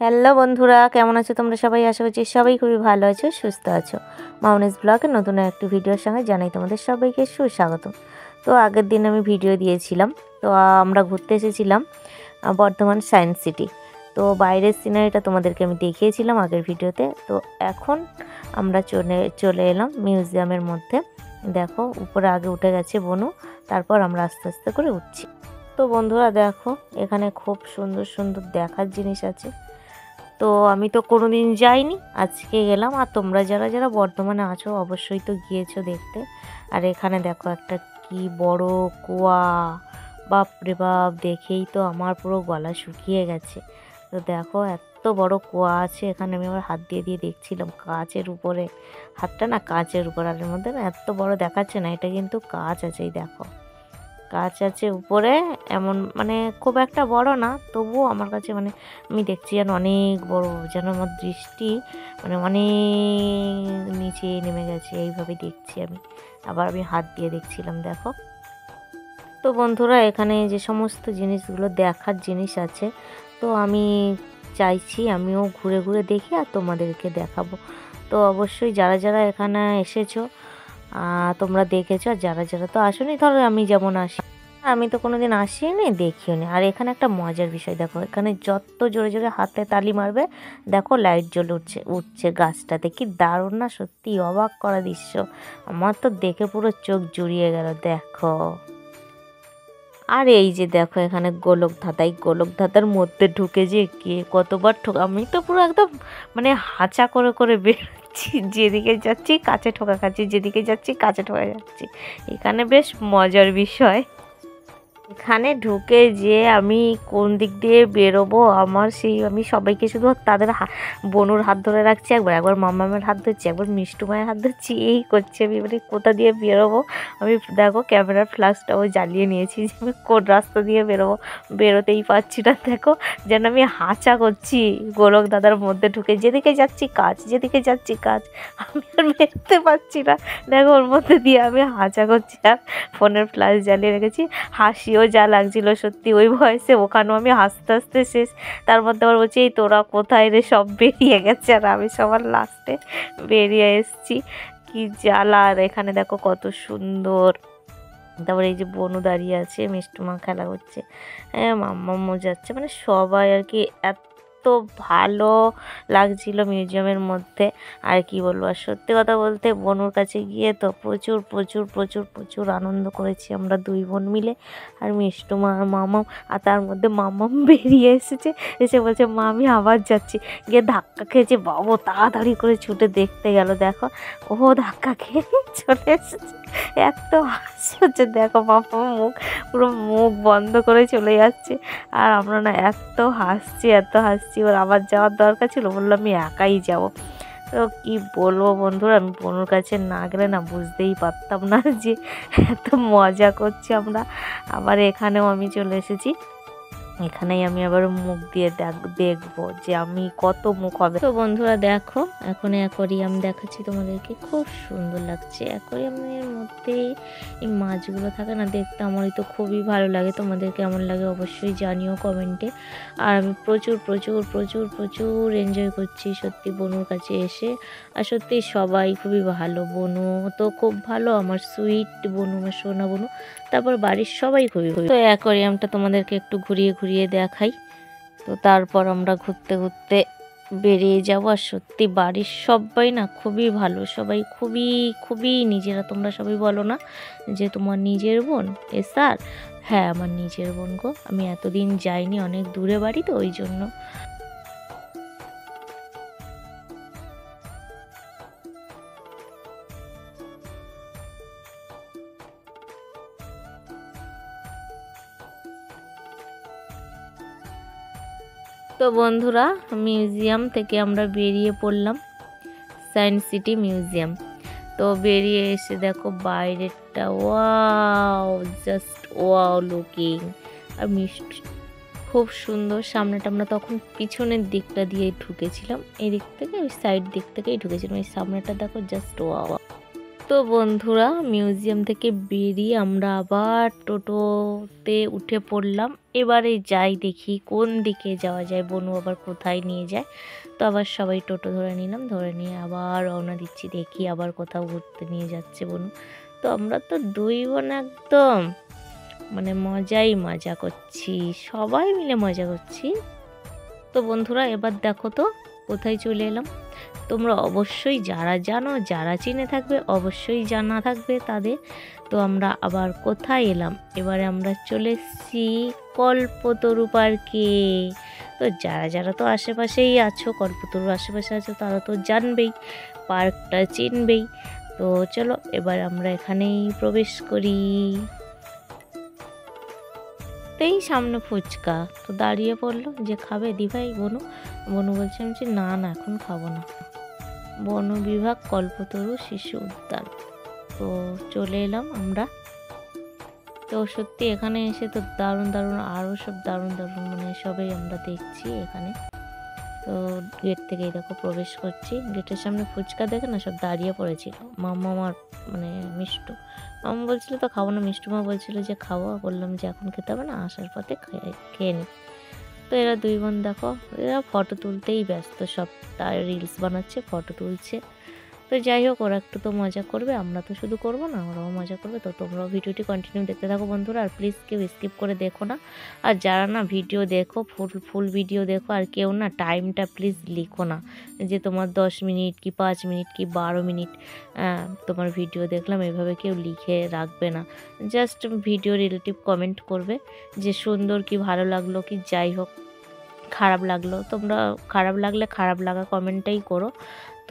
Hello বন্ধুরা, কেমন আছো তোমরা সবাই? আশা করছি সবাই খুবই ভালো আছো, সুস্থ আছো। মাউনেস ব্লগের নতুন একটি ভিডিওর সঙ্গে জানাই তোমাদের সবাইকে সুস্বাগতম। তো আগের দিন আমি ভিডিও দিয়েছিলাম। তো আমরা ঘুরতে এসেছিলাম বর্ধমান সায়েন্স সিটি। তো বাইরের সিনারিটা তোমাদেরকে আমি দেখিয়েছিলাম আগের ভিডিওতে। তো এখন আমরা চলে এলাম মিউজিয়ামের মধ্যে। দেখো উপরে আগে উঠে গেছে বনু, তারপর আমরা আস্তে আস্তে করে উঠছি। তো বন্ধুরা দেখো, এখানে খুব সুন্দর সুন্দর দেখার জিনিস আছে। তো আমি তো কোনোদিন যাইনি, আজকে গেলাম। আর তোমরা যারা যারা বর্ধমানে আছো অবশ্যই তো গিয়েছো দেখতে। আর এখানে দেখো একটা কি বড় কুয়া, বাপরে বাপ, দেখেই তো আমার পুরো গলা শুকিয়ে গেছে। তো দেখো এত বড় কুয়া আছে এখানে। আমি আবার হাত দিয়ে দিয়ে দেখছিলাম, কাচের উপরে হাতটা, না কাচের উপর, আর এর মধ্যে না এত বড় দেখাচ্ছে না, এটা কিন্তু কাচ আছে। এই দেখো গাছ আছে উপরে, এমন মানে খুব একটা বড় না, তবুও আমার কাছে মানে আমি দেখছি যেন অনেক বড়, যেন আমার দৃষ্টি মানে অনেক নিচে নেমে গেছে, এইভাবে দেখছি আমি। আবার আমি হাত দিয়ে দেখছিলাম, দেখো। তো বন্ধুরা এখানে যে সমস্ত জিনিসগুলো দেখার জিনিস আছে, তো আমি চাইছি আমিও ঘুরে ঘুরে দেখি আর তোমাদেরকে দেখাবো। তো অবশ্যই যারা যারা এখানে এসেছো তোমরা দেখেছো, আর যারা যারা তো আসোনি, ধরো আমি যেমন আসি, আমি তো কোনোদিন আসিনি, দেখিও নি। আর এখানে একটা মজার বিষয় দেখো, এখানে যত জোরে জোরে হাতে তালি মারবে দেখো লাইট জ্বলে উঠছে উঠছে গাছটাতে। কি দারুণ না, সত্যি অবাক করা দৃশ্য। আমার তো দেখে পুরো চোখ জুড়িয়ে গেল, দেখো। আর এই যে দেখো এখানে গোলক ধাঁধা, এই গোলক ধাঁধার মধ্যে ঢুকে যে কে কতবার আমি তো পুরো একদম মানে হাঁচা করে করে বেরোচ্ছি, যেদিকে যাচ্ছি কাছে ঠোকা খাচ্ছি, যেদিকে যাচ্ছি কাছে ঠোকা যাচ্ছি। এখানে বেশ মজার বিষয়। এখানে ঢুকে যে আমি কোন দিক দিয়ে বেরোবো, আমার সেই আমি সবাইকে শুধু তাদের বনুর হাত ধরে রাখছি, একবার একবার মামামের হাত ধরছি, একবার মিষ্টু মায়ের হাত ধরছি, এই করছি আমি। মানে কোথা দিয়ে বেরোবো আমি, দেখো ক্যামেরার ফ্ল্যাশটাও জ্বালিয়ে নিয়েছি যে আমি কোন রাস্তা দিয়ে বেরোবো, বেরোতেই পারছি না। দেখো যেন আমি হাঁচা করছি গোলক দাদার মধ্যে ঢুকে, যেদিকে যাচ্ছি কাজ, যেদিকে যাচ্ছি কাজ, আমি আর বেরোতে পারছি না। দেখো ওর মধ্যে দিয়ে আমি হাঁচা করছি আর ফোনের ফ্ল্যাশ জ্বালিয়ে রেখেছি। হাসিও যা লাগছিল সত্যি ওই বয়সে, ওখানেও আমি হাসতে হাসতে শেষ। তার মধ্যে আবার বলছি এই তোরা কোথায় রে, সব বেরিয়ে গেছে আর আমি সবার লাস্টে বেরিয়ে এসেছি। কি জ্বালা। আর এখানে দেখো কত সুন্দর। তারপরে এই যে বনু দাঁড়িয়ে আছে, মিষ্টুমা খেলা করছে, হ্যাঁ মাম্মামও যাচ্ছে, মানে সবাই আর কি। এত ভালো লাগছিল মিউজিয়ামের মধ্যে, আর কি বলবো। আর সত্যি কথা বলতে বনুর কাছে গিয়ে তো প্রচুর প্রচুর প্রচুর প্রচুর আনন্দ করেছি আমরা দুই বোন মিলে, আর মিষ্টুমা আর মামাম। আর তার মধ্যে মামাম বেরিয়ে এসেছে, এসে বলছে মা আমি আবার যাচ্ছি, গিয়ে ধাক্কা খেয়েছে। বাবু তাড়াতাড়ি করে ছুটে দেখতে গেল, দেখো ও ধাক্কা খেয়ে চলে এসেছে। এত হাসি হচ্ছে, দেখো মামা মুখ পুরো মুখ বন্ধ করে চলে যাচ্ছে। আর আমরা না এত হাসছি এত হাসছি, ওর আবার যাওয়ার দরকার ছিল, বললাম আমি একাই যাব। তো কি বলবো বন্ধুরা, আমি বোনুর কাছে না গেলে না বুঝতেই পারতাম না যে এত মজা করছি আমরা। আবার এখানেও আমি চলে এসেছি, এখানেই আমি আবার মুখ দিয়ে দেখবো যে আমি কত মুখ হবে। তো বন্ধুরা দেখো এখন অ্যাকোরিয়াম দেখাচ্ছি তোমাদেরকে, খুব সুন্দর লাগছে। অ্যাকোরিয়ামের মধ্যে এই মাছগুলো থাকে না, দেখতে আমারই তো খুবই ভালো লাগে। তোমাদের কেমন লাগে অবশ্যই জানিও কমেন্টে। আর আমি প্রচুর প্রচুর প্রচুর প্রচুর এনজয় করছি সত্যি বনুর কাছে এসে। আর সত্যি সবাই খুবই ভালো, বনু তো খুব ভালো, আমার সুইট বনু, আমার সোনা বনু, তারপর বাড়ির সবাই খুবই খুবই। তো অ্যাকোরিয়ামটা তোমাদেরকে একটু ঘুরিয়ে ঘুরিয়ে দেখাই। তো তারপর আমরা ঘুরতে ঘুরতে বেরিয়ে যাব। আর সত্যি বাড়ির সবাই না খুবই ভালো, সবাই খুবই খুবই নিজেরা। তোমরা সবাই বলো না যে তোমার নিজের বোন এসার? হ্যাঁ আমার নিজের বোন গো, আমি এতদিন যাইনি, অনেক দূরে বাড়ি তো ওই জন্য। তো বন্ধুরা মিউজিয়াম থেকে আমরা বেরিয়ে পড়লাম, সায়েন্স সিটি মিউজিয়াম। তো বেরিয়ে এসে দেখো বাইরেটা, ওয়াও জাস্ট ওয়াও লুকিং। আর মিষ্টি খুব সুন্দর। সামনেটা আমরা তখন পিছনের দিকটা দিয়ে ঢুকেছিলাম, এই দিক থেকে ওই সাইড দিক থেকেই ঢুকেছিলাম। এই সামনেটা দেখো জাস্ট ওয়াও। তো বন্ধুরা মিউজিয়াম থেকে বেরিয়ে আমরা আবার টোটোতে উঠে পড়লাম। এবারে যাই দেখি কোন দিকে যাওয়া যায়, বনু আবার কোথায় নিয়ে যায়। তো আবার সবাই টোটো ধরে নিলাম, ধরে নিয়ে আবার রওনা দিচ্ছি, দেখি আবার কোথাও ঘুরতে নিয়ে যাচ্ছে বনু। তো আমরা তো দুই বোন একদম মানে মজাই মজা করছি, সবাই মিলে মজা করছি। তো বন্ধুরা এবার দেখো তো কোথায় চলে এলাম। তোমরা অবশ্যই যারা জানো, যারা চিনে থাকবে অবশ্যই জানা থাকবে তাদের। তো আমরা আবার কোথায় এলাম, এবারে আমরা চলে এসেছি কল্পতরু পার্কে। তো যারা যারা তো আশেপাশেই আছো, কল্পতরুর আশেপাশে আছো, তারা তো জানবেই, পার্কটা চিনবেই। তো চলো এবার আমরা এখানেই প্রবেশ করি। তেই সামনে ফুচকা, তো দাঁড়িয়ে পড়লো যে খাবে দিভাই বনু। বনু বলছে আমি না না এখন খাবো না। বন বিভাগ কল্পতরু শিশু উদ্যান, তো চলে এলাম আমরা। তো সত্যি এখানে এসে তো দারুণ দারুণ আরও সব দারুণ দারুণ মানে সবই আমরা দেখছি এখানে। তো গেট থেকেই দেখো প্রবেশ করছি, গেটের সামনে ফুচকা দেখে না সব দাঁড়িয়ে পড়েছিল। মাম্মা আমার মানে মিষ্টু মাম্মা বলছিল তো খাবো না, মিষ্টু মা বলছিল যে খাবো, বললাম যে এখন খেতে হবে না, আসার পথে খেয়ে নি। তো এরা দুই বোন দেখো এরা ফটো তুলতেই ব্যস্ত, সব তার রিলস বানাচ্ছে, ফটো তুলছে। তো যাই হোক ওরা একটু তো মজা করবে, আমরা তো শুধু করবো না, ওরাও মজা করবে। তো তোমরাও ভিডিওটি কন্টিনিউ দেখতে থাকো বন্ধুরা, আর প্লিজ কেউ স্কিপ করে দেখো না। আর যারা না ভিডিও দেখো ফুল ভিডিও দেখো, আর কেউ না টাইমটা প্লিজ লিখো না যে তোমার 10 মিনিট কি 5 মিনিট কি 12 মিনিট তোমার ভিডিও দেখলাম, এভাবে কেউ লিখে রাখবে না। জাস্ট ভিডিও রিলেটিভ কমেন্ট করবে যে সুন্দর কি ভালো লাগলো কি যাই হোক, খারাপ লাগলো তোমরা খারাপ লাগলে খারাপ লাগা কমেন্টটাই করো।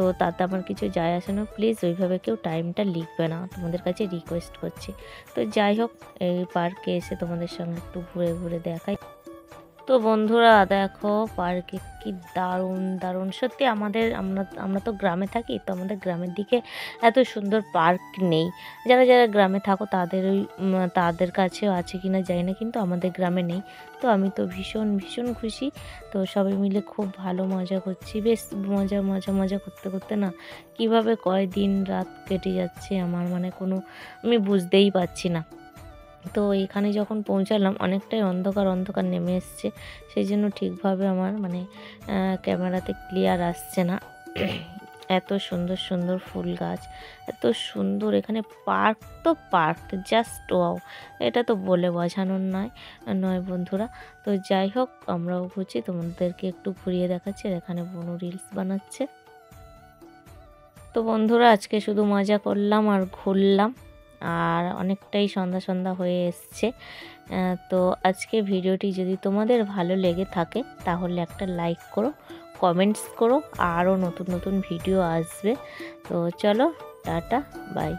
তো তাতে আমার কিছু যায় আসে না, প্লিজ ওইভাবে কেউ টাইমটা লিখবে না, তোমাদের কাছে রিকোয়েস্ট করছি। তো যাই হোক এই পার্কে এসে তোমাদের সঙ্গে একটু ঘুরে ঘুরে দেখাই। তো বন্ধুরা দেখো পার্কে কি দারুণ দারুণ, সত্যি আমরা তো গ্রামে থাকি, তো আমাদের গ্রামের দিকে এত সুন্দর পার্ক নেই। যারা যারা গ্রামে থাকো তাদের কাছেও আছে কিনা জানি না, কিন্তু আমাদের গ্রামে নেই। তো আমি তো ভীষণ ভীষণ খুশি। তো সবাই মিলে খুব ভালো মজা করছি, বেশ মজা মজা মজা করতে করতে না কিভাবে দিন রাত কেটে যাচ্ছে আমার মানে আমি বুঝতেই পারছি না। তো এখানে যখন পৌঁছালাম অনেকটাই অন্ধকার অন্ধকার নেমে এসছে, সেই জন্য ঠিকভাবে আমার মানে ক্যামেরাতে ক্লিয়ার আসছে না। এত সুন্দর সুন্দর ফুল গাছ, এত সুন্দর এখানে পার্ক, তো পার্ক জাস্ট ওয়াও, এটা তো বলে বোঝানোর নয় বন্ধুরা। তো যাই হোক আমরাও ঘুরছি, তোমাদেরকে একটু ঘুরিয়ে দেখাচ্ছি। আর এখানে বনু রিলস বানাচ্ছে। তো বন্ধুরা আজকে শুধু মজা করলাম আর ঘুরলাম, আর অনেকটাই সন্ধ্যা সন্ধ্যা হয়ে এসছে। তো আজকে ভিডিওটি যদি তোমাদের ভালো লেগে থাকে তাহলে একটা লাইক করো, কমেন্টস করো, আরও নতুন নতুন ভিডিও আসবে। তো চলো টাটা বাই।